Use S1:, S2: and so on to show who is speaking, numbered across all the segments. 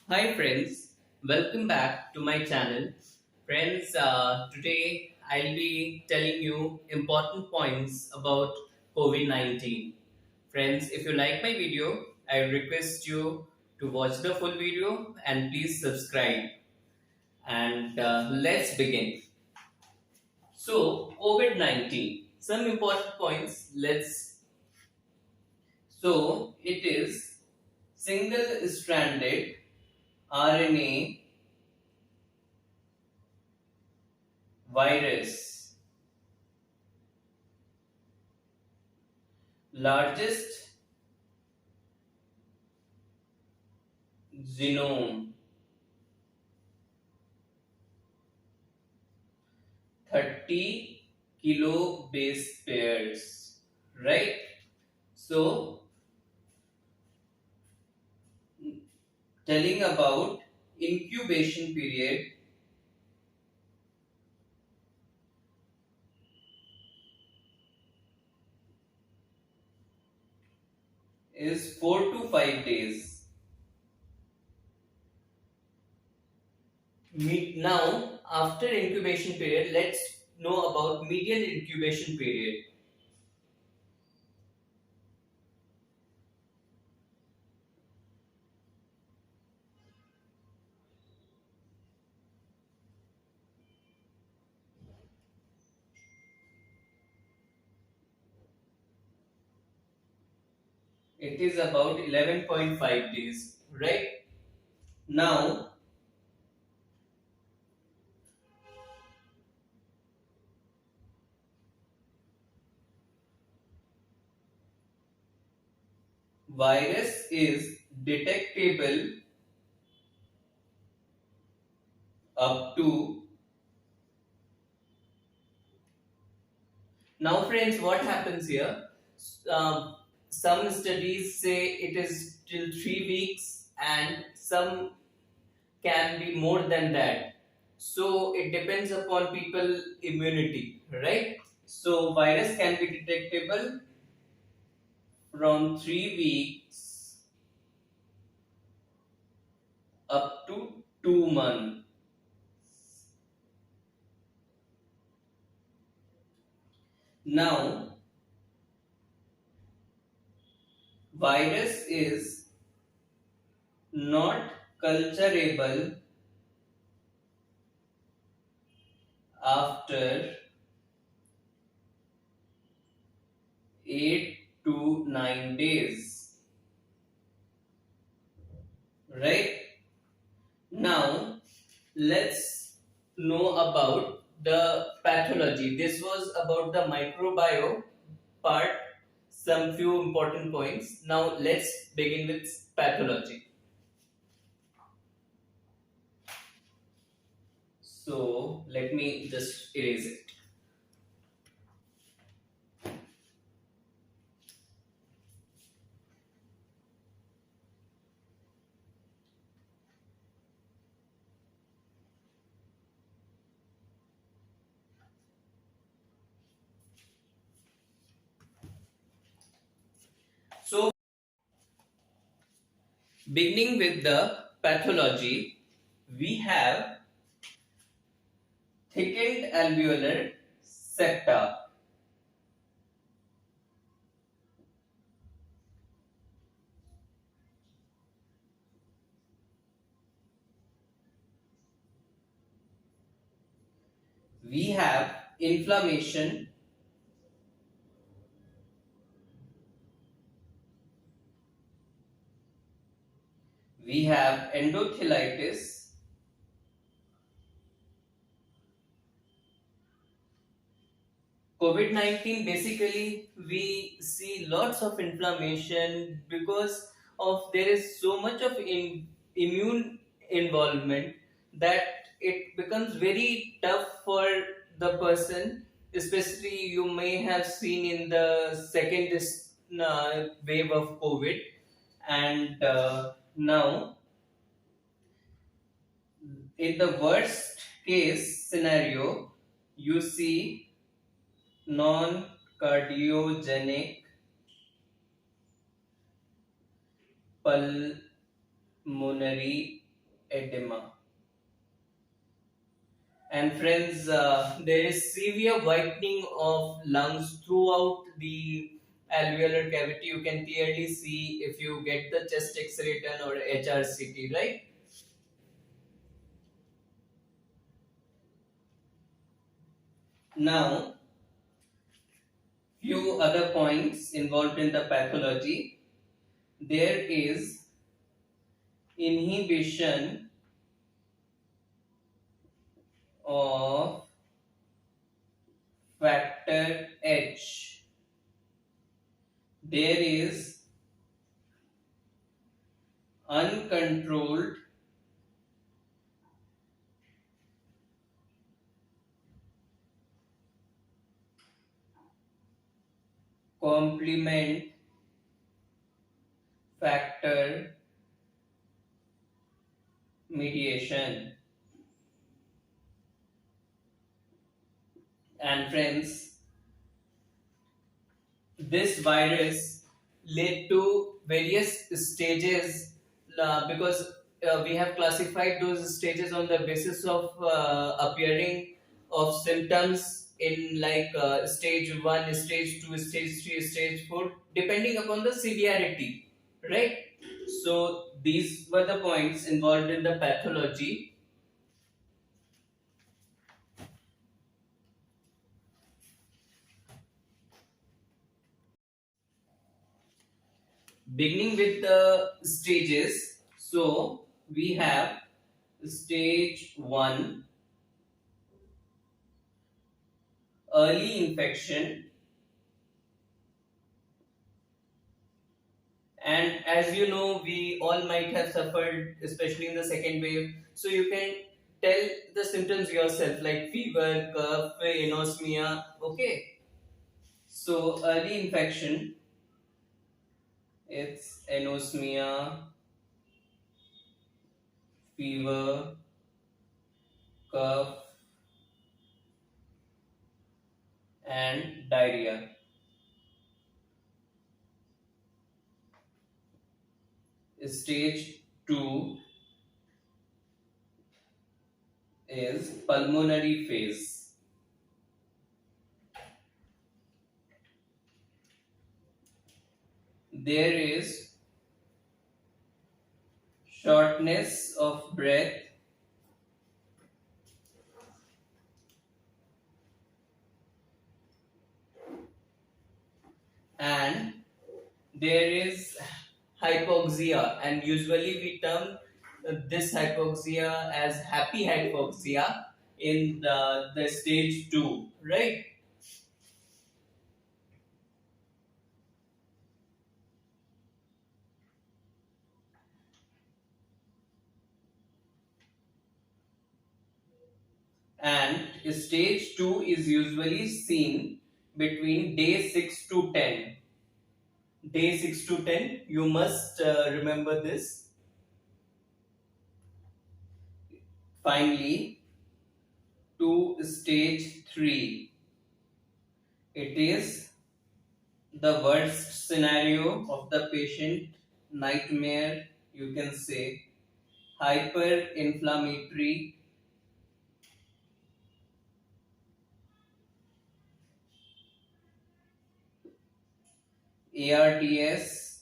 S1: Hi friends, welcome back to my channel. Friends, today I'll be telling you important points about COVID-19. Friends, if you like my video, I request you to watch the full video and please subscribe. And let's begin. So, COVID-19, some important points. It is single-stranded RNA virus, largest genome, 30 kilo base pairs, right? So, telling about incubation period is 4 to 5 days. Now, after incubation period, let's know about median incubation period. It is about 11.5 days, right? Now, virus is detectable up to. Now, friends, what happens here? Um, some studies say it is till 3 weeks, and some can be more than that. So it depends upon people immunity, right? So virus can be detectable from 3 weeks up to 2 months. Now, virus is not culturable after 8 to 9 days, right? Now, let's know about the pathology. This was about the microbiome part, some few important points. Now, let's begin with pathology. So, let me just erase it. So, beginning with the pathology, we have thickened alveolar septa. We have inflammation. We have endothelitis. COVID-19, basically we see lots of inflammation because of there is so much of immune involvement that it becomes very tough for the person. Especially you may have seen in the second wave of COVID, and now in the worst case scenario, you see non-cardiogenic pulmonary edema. And friends, there is severe whitening of lungs throughout the alveolar cavity. You can clearly see if you get the chest X-ray done or HRCT, right? Now, few other points involved in the pathology. There is inhibition of factor H. There is uncontrolled complement factor mediation. And friends, this virus led to various stages because we have classified those stages on the basis of appearing of symptoms in like stage 1, stage 2, stage 3, stage 4, depending upon the severity, right? So these were the points involved in the pathology. Beginning with the stages, so we have stage 1, early infection. And as you know, we all might have suffered, especially in the second wave. So you can tell the symptoms yourself, like fever, cough, anosmia. Okay. So early infection, it's anosmia, fever, cough, and diarrhea. Stage 2 is pulmonary phase. There is shortness of breath and there is hypoxia, and usually we term this hypoxia as happy hypoxia in the stage 2, right? And stage 2 is usually seen between day 6 to 10. Day 6 to 10, you must remember this. Finally, to stage 3, it is the worst scenario of the patient, nightmare, you can say, hyperinflammatory ARDS,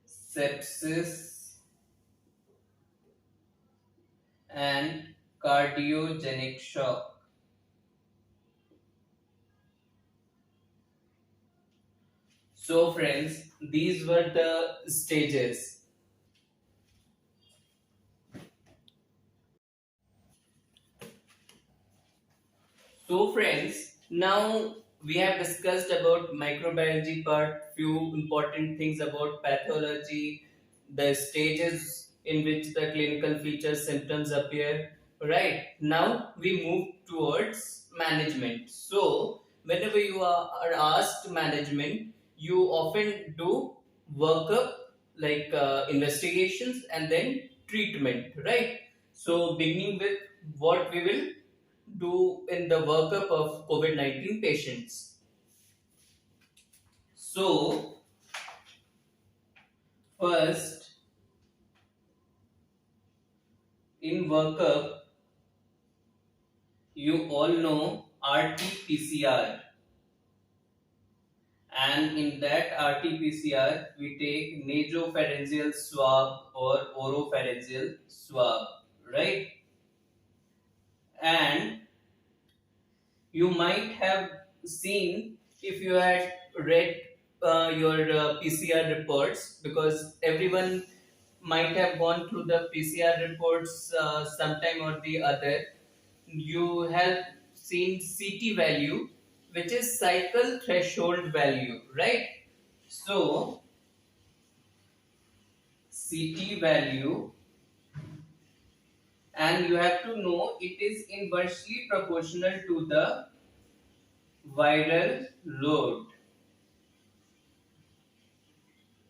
S1: sepsis, and cardiogenic shock. So friends, these were the stages. So friends, now we have discussed about microbiology part, few important things about pathology, the stages in which the clinical features symptoms appear. Right, now we move towards management. So whenever you are asked management, you often do workup like investigations and then treatment, right? So beginning with what we will do in the workup of COVID-19 patients. So, first workup, you all know RT-PCR, and in that RT-PCR we take nasopharyngeal swab or oropharyngeal swab, right? And you might have seen, if you had read your PCR reports, because everyone might have gone through the PCR reports sometime or the other. You have seen CT value, which is cycle threshold value, right? So CT value, and you have to know it is inversely proportional to the viral load.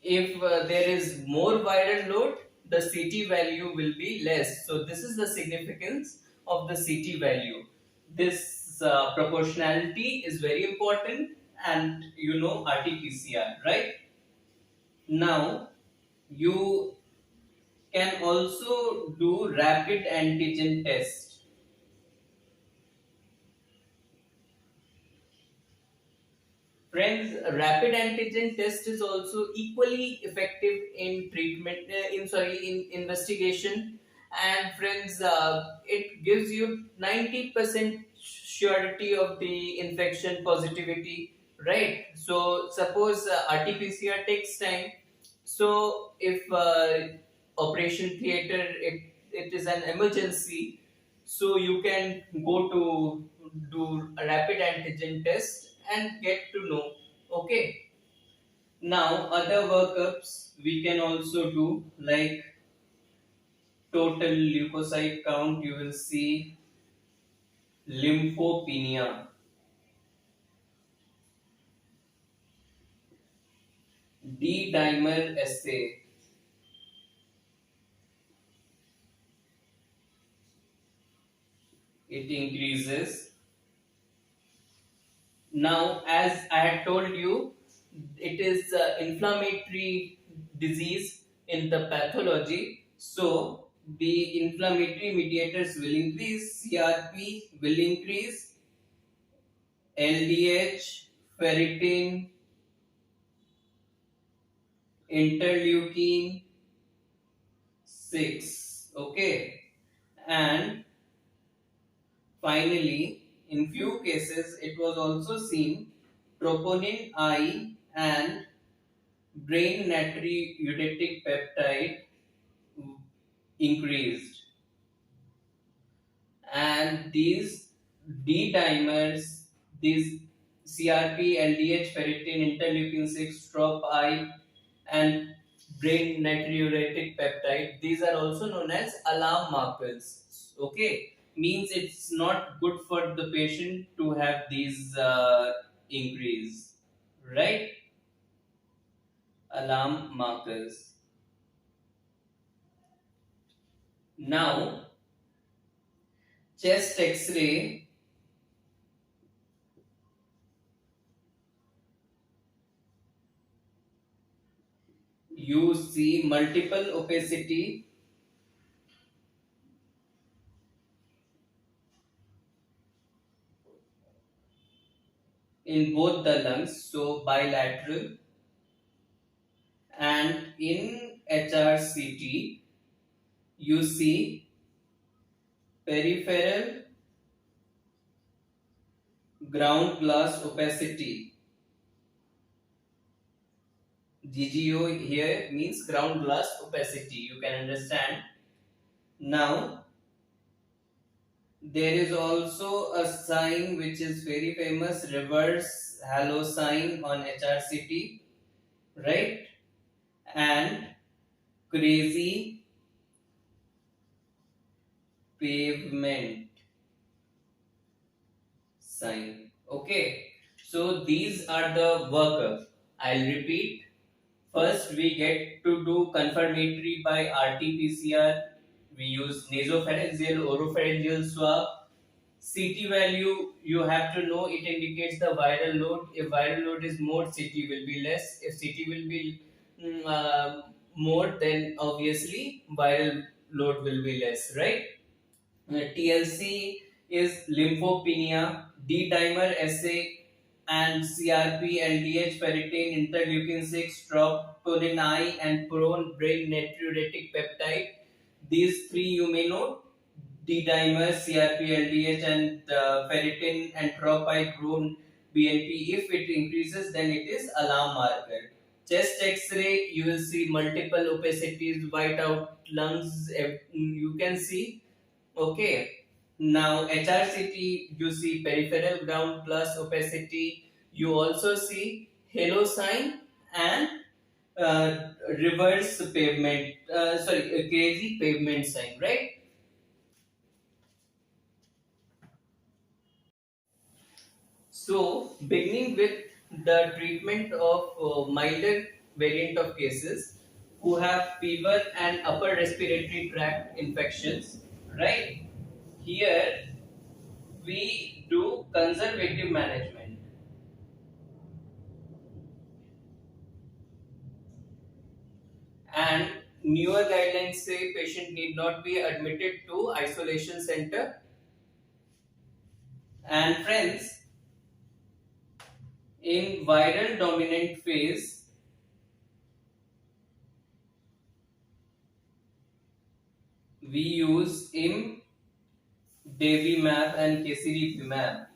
S1: If there is more viral load, the CT value will be less. So this is the significance of the CT value. This proportionality is very important, and you know RT-PCR, right? Now you can also do rapid antigen test. Friends, rapid antigen test is also equally effective in treatment, in investigation. And friends, it gives you 90% surety of the infection positivity, right? So suppose RT-PCR takes time. So if operation theater, it is an emergency, so you can go to do a rapid antigen test and get to know. Okay. Now other workups we can also do, like total leukocyte count. You will see lymphopenia, D dimer assay. It increases. Now, as I had told you, it is inflammatory disease in the pathology. So, the inflammatory mediators will increase, CRP will increase, LDH, ferritin, interleukin 6. Okay, and finally, in few cases, it was also seen troponin I and brain natriuretic peptide increased, and these D dimers, these CRP, LDH, ferritin, interleukin 6, trop I, and brain natriuretic peptide, these are also known as alarm markers. Okay, means it's not good for the patient to have these increase, right? Alarm markers. Now, chest X-ray, you see multiple opacity in both the lungs, so bilateral, and in HRCT you see peripheral ground glass opacity. GGO here means ground glass opacity, you can understand. Now there is also a sign which is very famous, reverse halo sign on HRCT, right? And crazy pavement sign. Okay, so these are the workup. I'll repeat. First, we get to do confirmatory by RT-PCR. We use nasopharyngeal, oropharyngeal swab. CT value, you have to know, it indicates the viral load. If viral load is more, CT will be less. If CT will be more, then obviously viral load will be less, right? TLC is lymphopenia, D-dimer SA, and CRP, LDH, ferritin, interleukin 6, troponin I, and pro-brain natriuretic peptide. These three you may know: D-dimer, CRP, LDH, and ferritin and trop-I grown BNP. If it increases, then it is alarm marker. Chest X-ray, you will see multiple opacities, white out lungs. You can see. Okay. Now HRCT, you see peripheral ground plus opacity. You also see halo sign and reverse pavement. Crazy pavement sign, right? So, beginning with the treatment of milder variant of cases who have fever and upper respiratory tract infections, right? Here we do conservative management, and newer guidelines say patient need not be admitted to isolation center. And friends, in viral dominant phase, we use imdevimab and kesirivimab.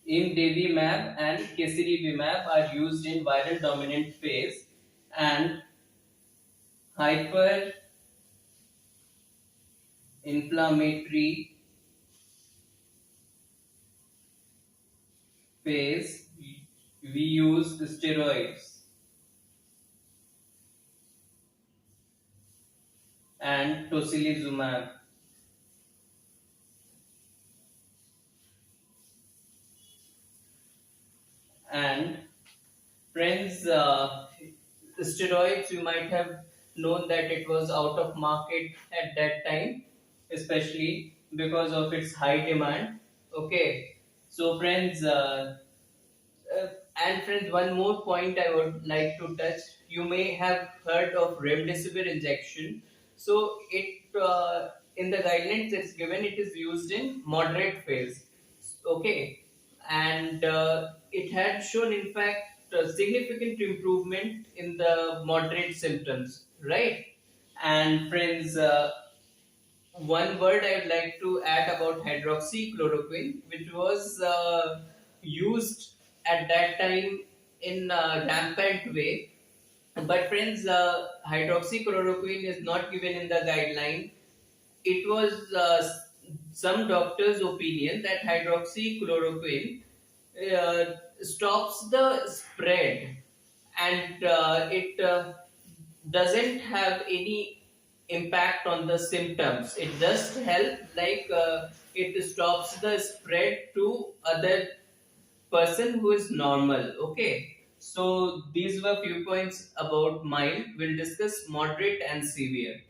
S1: Imdevimab and kesirivimab are used in viral dominant phase and hyperinflammatory phase. We use steroids and tocilizumab. And friends, steroids, you might have known that it was out of market at that time, especially because of its high demand. Okay, so friends, and friends, one more point I would like to touch. You may have heard of remdesivir injection. So it in the guidelines it's given it is used in moderate phase. Okay, and it had shown, in fact, significant improvement in the moderate symptoms. Right, and friends. One word I would like to add about hydroxychloroquine, which was used at that time in a rampant way. But friends, hydroxychloroquine is not given in the guideline. It was some doctors' opinion that hydroxychloroquine stops the spread, and it doesn't have any impact on the symptoms. It just helps, like it stops the spread to other person who is normal. Okay, so these were few points about mild. We'll discuss moderate and severe.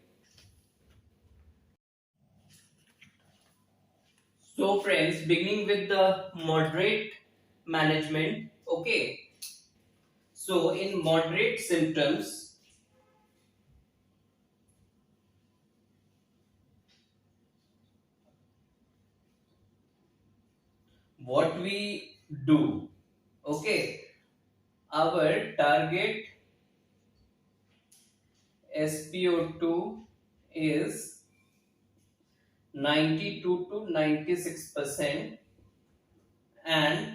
S1: So friends, beginning with the moderate management. Okay, so in moderate symptoms, what we do? Okay, our target SpO2 is 92 to 96%, and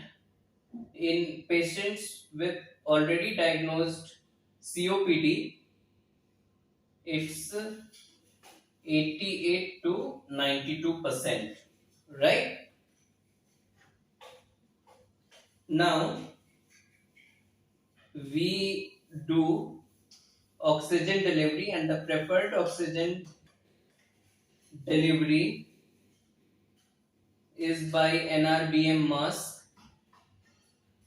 S1: in patients with already diagnosed COPD, it's 88 to 92%. Right? Now we do oxygen delivery, and the preferred oxygen delivery is by NRBM mask,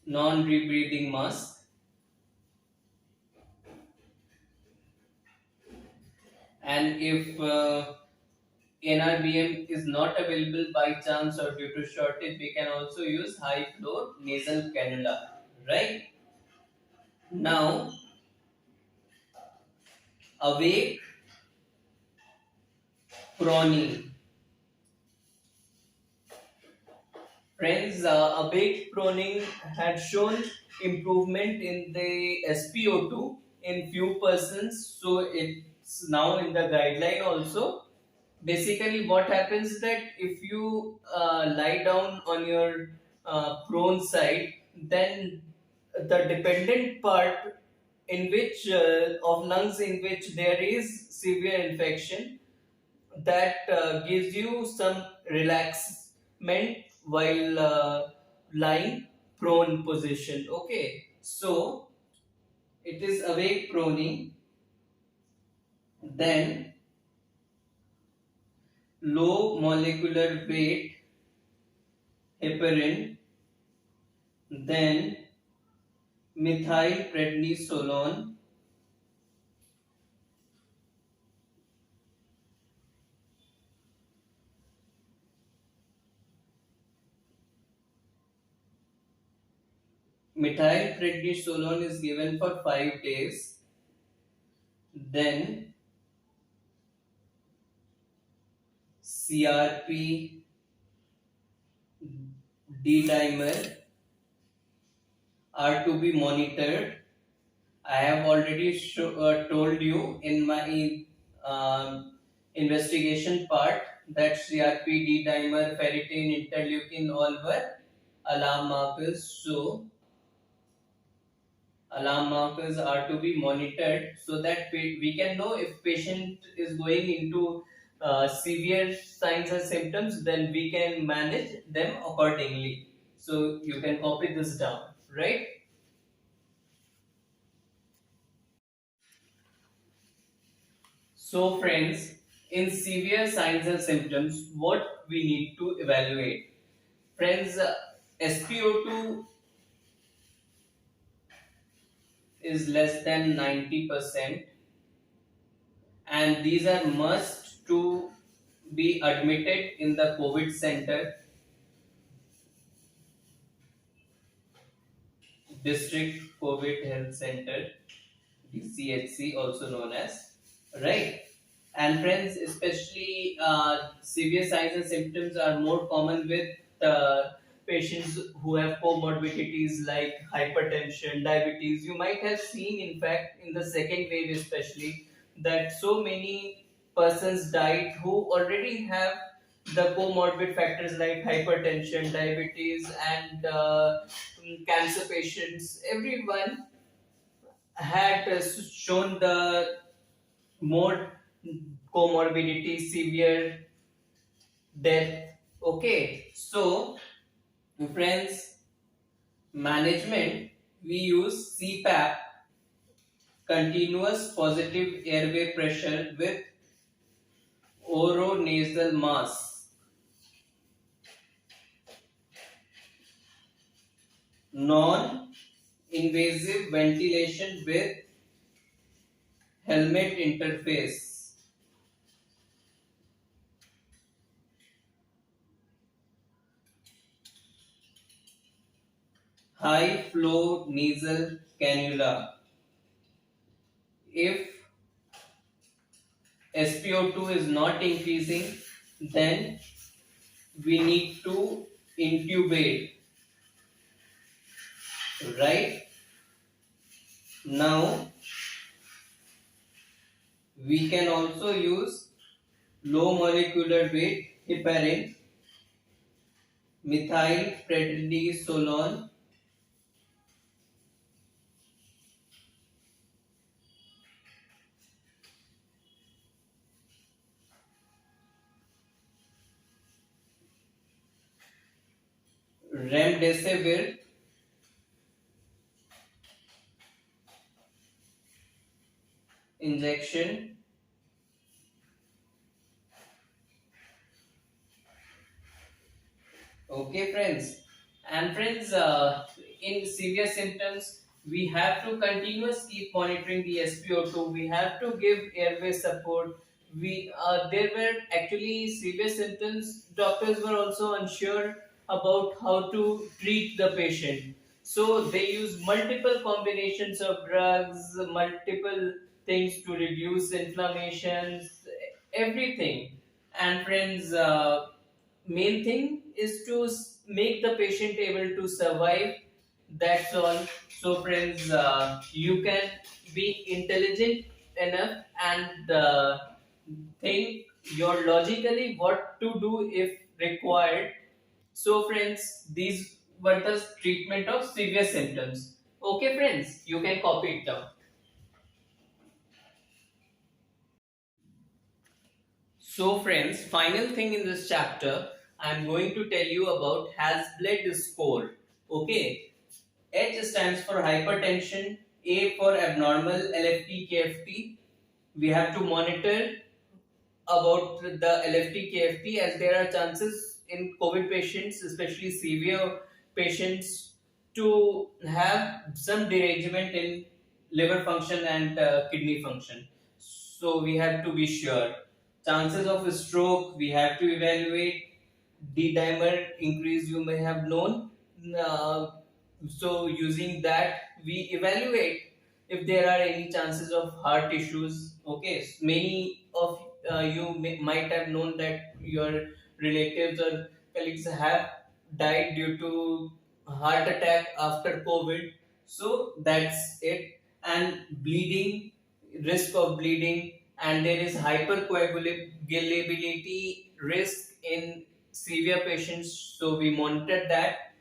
S1: non-rebreathing mask. And if NRBM is not available by chance or due to shortage, we can also use high flow nasal cannula. Right now, awake proning. Friends, awake proning had shown improvement in the SpO2 in few persons, so it's now in the guideline also. Basically, what happens that if you lie down on your prone side, then the dependent part in which of lungs in which there is severe infection, that gives you some relaxment while lying prone position. Okay, so it is awake proning, then low molecular weight heparin, then methylprednisolone, methylprednisolone is given for 5 days, then CRP D-dimer are to be monitored. I have already told you in my investigation part that CRP, D-dimer, ferritin, interleukin all were alarm markers. So alarm markers are to be monitored so that we can know if patient is going into severe signs and symptoms, then we can manage them accordingly. So you can copy this down, right? So friends, in severe signs and symptoms, what we need to evaluate? Friends, SpO2 is less than 90%, and these are must to be admitted in the COVID center, district COVID health center, DCHC also known as, right? And friends, especially severe signs and symptoms are more common with patients who have comorbidities like hypertension, diabetes. You might have seen, in fact, in the second wave especially, that so many persons died who already have the comorbid factors like hypertension, diabetes, and cancer patients. Everyone had shown the more comorbidity, severe death. Okay, so friends, management, we use CPAP, continuous positive airway pressure with oronasal mask, non-invasive ventilation with helmet interface, high flow nasal cannula. If SpO2 is not increasing, then we need to intubate. Right now, we can also use low molecular weight heparin, methylprednisolone, remdesivir, injection. Okay, friends. And friends, in severe symptoms, we have to continuously keep monitoring the SpO2. We have to give airway support. we there were actually severe symptoms. Doctors were also unsure about how to treat the patient, so they use multiple combinations of drugs, multiple things to reduce inflammations, everything. And friends, main thing is to make the patient able to survive. That's all. So friends, you can be intelligent enough and think your logically what to do if required. So friends, these were the treatment of severe symptoms. Okay friends, you can copy it down. So friends, final thing in this chapter, I am going to tell you about Hasbled score. Okay, H stands for hypertension, A for abnormal LFT KFT. We have to monitor about the LFT KFT, as there are chances in COVID patients, especially severe patients, to have some derangement in liver function and kidney function. So we have to be sure. Chances of stroke, we have to evaluate. D dimer increase, you may have known. Uh, so using that, we evaluate if there are any chances of heart issues. Okay, many of might have known that your relatives or colleagues have died due to heart attack after COVID. So that's it. And bleeding, risk of bleeding, and there is hypercoagulability risk in severe patients. So we monitored that,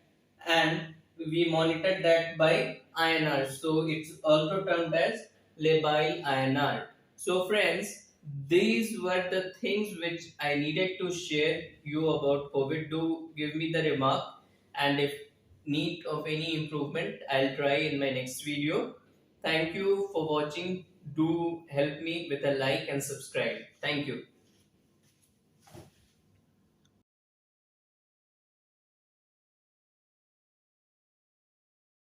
S1: and we monitored that by INR. So it's also termed as labile INR. So friends, these were the things which I needed to share you about COVID. Do give me the remark, and if need of any improvement, I'll try in my next video. Thank you for watching. Do help me with a like and subscribe. Thank you.